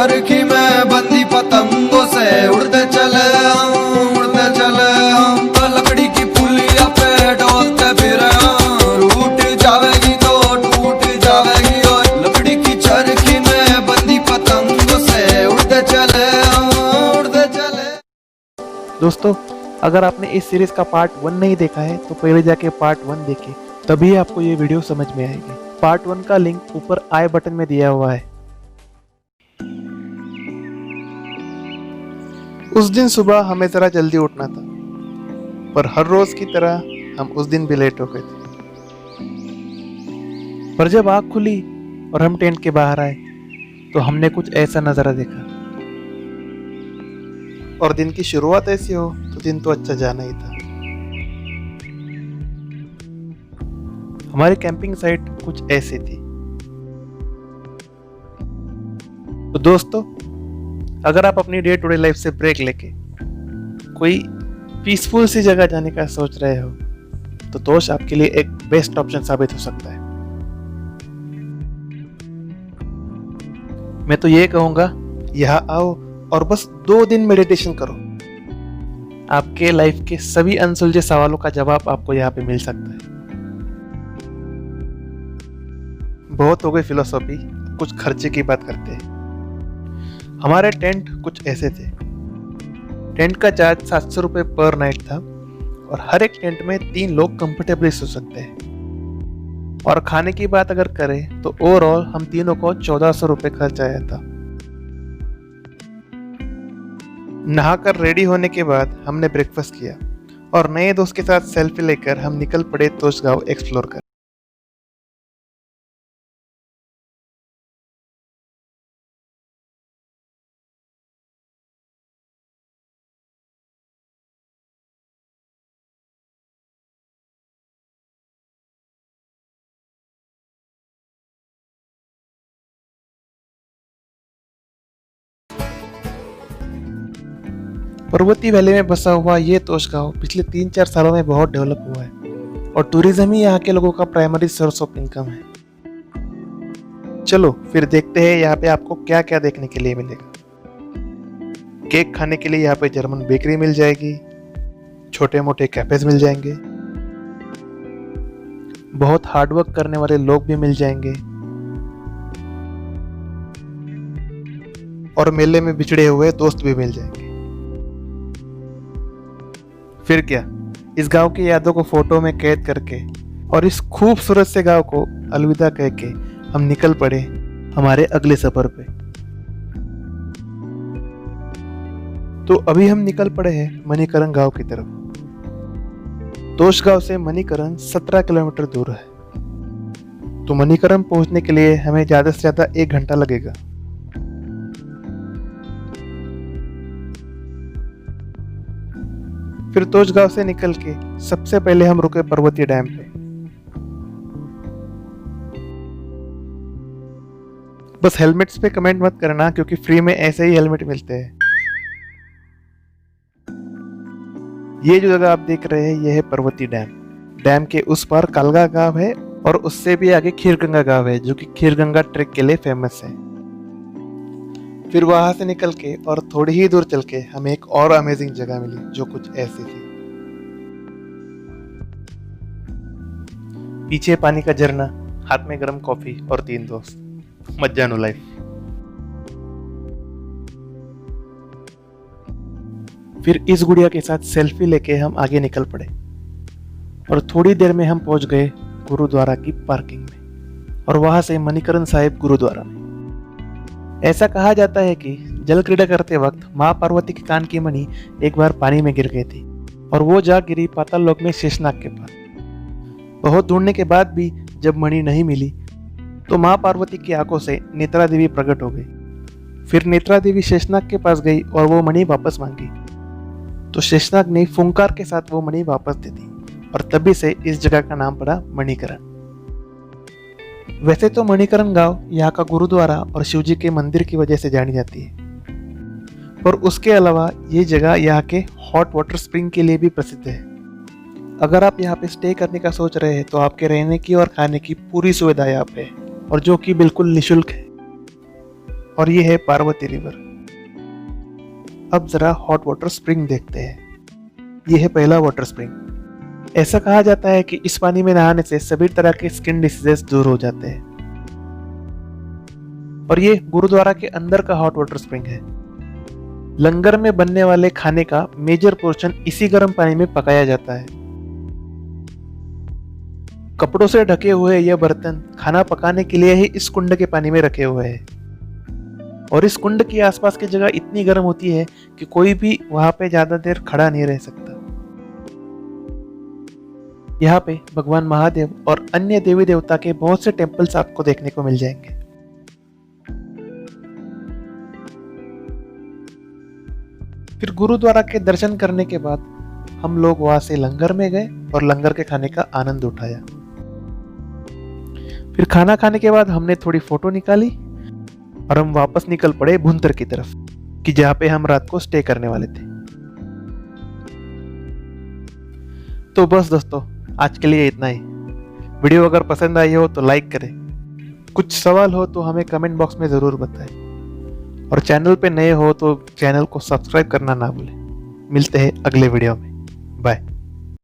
चरखी में बंदी पतंगों से उड़ते चले तो लकड़ी की पुलिया पे डोलते फिरे टूट जावेगी तो टूट जावेगी। और लकड़ी की चरखी में बंदी पतंगों से उड़ते चले। दोस्तों, अगर आपने इस सीरीज का पार्ट 1 नहीं देखा है तो पहले जाके पार्ट 1 देखें, तभी आपको ये वीडियो समझ में आएगी। पार्ट 1 का लिंक ऊपर आई बटन में दिया हुआ है। उस दिन सुबह हमें जरा जल्दी उठना था, पर हर रोज की तरह हम उस दिन भी लेट हो गए थे। पर जब आँख खुली और हम टेंट के बाहर आए तो हमने कुछ ऐसा नजारा देखा। और दिन की शुरुआत ऐसी हो तो दिन तो अच्छा जाना ही था। हमारी कैंपिंग साइट कुछ ऐसी थी। तो दोस्तों, अगर आप अपनी डे टू डे लाइफ से ब्रेक लेके कोई पीसफुल सी जगह जाने का सोच रहे हो तो तोश आपके लिए एक बेस्ट ऑप्शन साबित हो सकता है। मैं तो ये कहूंगा, यहाँ आओ और बस 2 दिन मेडिटेशन करो। आपके लाइफ के सभी अनसुलझे सवालों का जवाब आपको यहाँ पे मिल सकता है। बहुत हो गई फिलोसॉफी, कुछ खर्चे की बात करते हैं। हमारे टेंट कुछ ऐसे थे। टेंट का चार्ज 700 रुपये पर नाइट था और हर एक टेंट में 3 लोग कंफर्टेबली सो सकते हैं। और खाने की बात अगर करें तो ओवरऑल हम तीनों को 1400 रुपये खर्च आया था। नहाकर रेडी होने के बाद हमने ब्रेकफास्ट किया और नए दोस्त के साथ सेल्फी लेकर हम निकल पड़े तोश गांव एक्सप्लोर कर। पर्वती वैली में बसा हुआ ये तोश गांव पिछले 3-4 सालों में बहुत डेवलप हुआ है और टूरिज्म ही यहाँ के लोगों का प्राइमरी सोर्स ऑफ इनकम है। चलो फिर देखते हैं यहाँ पे आपको क्या क्या देखने के लिए मिलेगा। केक खाने के लिए यहाँ पे जर्मन बेकरी मिल जाएगी, छोटे मोटे कैफेज मिल जाएंगे, बहुत हार्डवर्क करने वाले लोग भी मिल जाएंगे और मेले में बिछड़े हुए दोस्त भी मिल जाएंगे। फिर क्या, इस गांव की यादों को फोटो में कैद करके और इस खूबसूरत से गांव को अलविदा कह के हम निकल पड़े हमारे अगले सफर पे। तो अभी हम निकल पड़े हैं मणिकरण गांव की तरफ। तोश गांव से मणिकरण 17 किलोमीटर दूर है। तो मणिकरण पहुंचने के लिए हमें ज्यादा से ज्यादा 1 घंटा लगेगा। फिर तोश गांव से निकल के सबसे पहले हम रुके पर्वती डैम पे। बस हेलमेट्स पे कमेंट मत करना, क्योंकि फ्री में ऐसे ही हेलमेट मिलते हैं। ये जो जगह आप देख रहे हैं ये है पर्वती डैम। डैम के उस पार कालगा गांव है और उससे भी आगे खीरगंगा गांव है, जो कि खीरगंगा ट्रेक के लिए फेमस है। फिर वहां से निकल के और थोड़ी ही दूर चल के हमें एक और अमेजिंग जगह मिली जो कुछ ऐसी थी। पीछे पानी का झरना, हाथ में गर्म कॉफी और 3 दोस्त। मज्जानो लाइफ। फिर इस गुड़िया के साथ सेल्फी लेके हम आगे निकल पड़े और थोड़ी देर में हम पहुंच गए गुरुद्वारा की पार्किंग में और वहां से मणिकरण साहिब गुरुद्वारा में। ऐसा कहा जाता है कि जल क्रीड़ा करते वक्त माँ पार्वती के कान की मणि एक बार पानी में गिर गई थी और वो जा गिरी पाताल लोक में शेषनाग के पास। बहुत ढूंढने के बाद भी जब मणि नहीं मिली तो माँ पार्वती की आंखों से नेत्रा देवी प्रकट हो गई। फिर नेत्रा देवी शेषनाग के पास गई और वो मणि वापस मांगी तो शेषनाग ने फुंकार के साथ वो मणि वापस दे दी और तभी से इस जगह का नाम पड़ा मणिकरण। वैसे तो मणिकरण गांव यहाँ का गुरुद्वारा और शिवजी के मंदिर की वजह से जानी जाती है, पर उसके अलावा ये जगह यहाँ के हॉट वाटर स्प्रिंग के लिए भी प्रसिद्ध है। अगर आप यहाँ पे स्टे करने का सोच रहे हैं तो आपके रहने की और खाने की पूरी सुविधा यहाँ पे है और जो कि बिल्कुल निःशुल्क है। और ये है पार्वती रिवर। अब जरा हॉट वाटर स्प्रिंग देखते हैं। ये है पहला वाटर स्प्रिंग। ऐसा कहा जाता है कि इस पानी में नहाने से सभी तरह के स्किन डिसीजेस दूर हो जाते हैं। और ये गुरुद्वारा के अंदर का हॉट वाटर स्प्रिंग है। लंगर में बनने वाले खाने का मेजर पोर्शन इसी गर्म पानी में पकाया जाता है। कपड़ों से ढके हुए यह बर्तन खाना पकाने के लिए ही इस कुंड के पानी में रखे हुए हैं। और इस कुंड के आसपास की जगह इतनी गर्म होती है कि कोई भी वहां पे ज्यादा देर खड़ा नहीं रह सकता। यहाँ पे भगवान महादेव और अन्य देवी देवता के बहुत से टेम्पल्स आपको देखने को मिल जाएंगे। फिर गुरुद्वारा के दर्शन करने के बाद हम लोग वहां से लंगर में गए और लंगर के खाने का आनंद उठाया। फिर खाना खाने के बाद हमने थोड़ी फोटो निकाली और हम वापस निकल पड़े भुंतर की तरफ, कि जहां पे हम रात को स्टे करने वाले थे। तो बस दोस्तों, आज के लिए इतना ही। वीडियो अगर पसंद आई हो तो लाइक करें, कुछ सवाल हो तो हमें कमेंट बॉक्स में जरूर बताएं, और चैनल पे नए हो तो चैनल को सब्सक्राइब करना ना भूलें। मिलते हैं अगले वीडियो में। बाय।